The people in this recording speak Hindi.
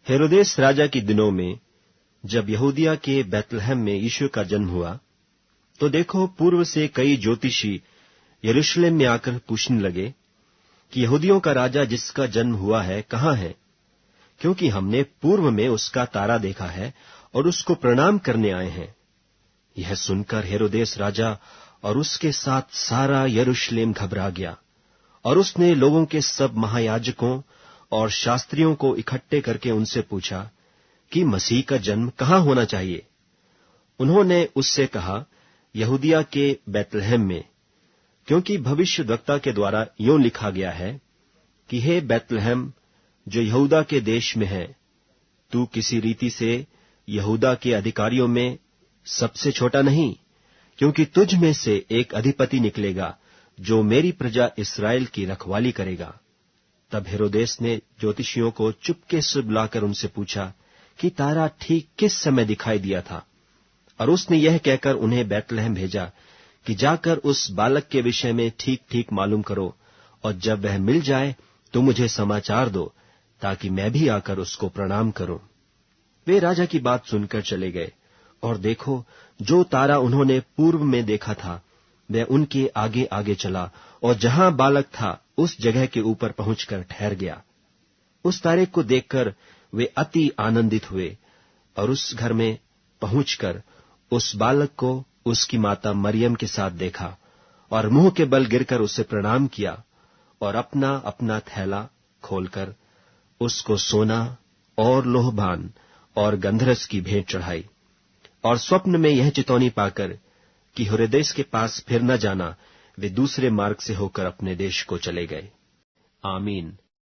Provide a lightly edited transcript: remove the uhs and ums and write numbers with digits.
हेरोदेस राजा के दिनों में जब यहूदिया के बैतलहम में यीशु का जन्म हुआ, तो देखो पूर्व से कई ज्योतिषी यरूशलेम में आकर पूछने लगे कि यहूदियों का राजा जिसका जन्म हुआ है कहाँ है, क्योंकि हमने पूर्व में उसका तारा देखा है और उसको प्रणाम करने आए हैं। यह सुनकर हेरोदेस राजा और उसके साथ सारा यरूशलेम घबरा गया, और उसने लोगों के सब महायाजकों और शास्त्रियों को इकट्ठे करके उनसे पूछा कि मसीह का जन्म कहाँ होना चाहिए। उन्होंने उससे कहा, यहूदिया के बैतलहम में, क्योंकि भविष्यद्वक्ता के द्वारा यों लिखा गया है कि हे बैतलहम जो यहूदा के देश में है, तू किसी रीति से यहूदा के अधिकारियों में सबसे छोटा नहीं, क्योंकि तुझ में से एक अधिपति निकलेगा जो मेरी प्रजा इस्राएल की रखवाली करेगा। तब हेरोदेस ने ज्योतिषियों को चुपके से बुलाकर उनसे पूछा कि तारा ठीक किस समय दिखाई दिया था, और उसने यह कहकर उन्हें बैतलहम भेजा कि जाकर उस बालक के विषय में ठीक ठीक मालूम करो, और जब वह मिल जाए तो मुझे समाचार दो, ताकि मैं भी आकर उसको प्रणाम करूं। वे राजा की बात सुनकर चले गए, और देखो जो तारा उन्होंने पूर्व में देखा था वह उनके आगे आगे चला, और जहां बालक था उस जगह के ऊपर पहुंचकर ठहर गया। उस तारे को देखकर वे अति आनंदित हुए, और उस घर में पहुंचकर उस बालक को उसकी माता मरियम के साथ देखा, और मुंह के बल गिरकर उसे प्रणाम किया, और अपना अपना थैला खोलकर उसको सोना और लोहबान और गंधरस की भेंट चढ़ाई। और स्वप्न में यह चितौनी पाकर कि हेरोदेस के पास फिर न जाना, वे दूसरे मार्ग से होकर अपने देश को चले गए। आमीन।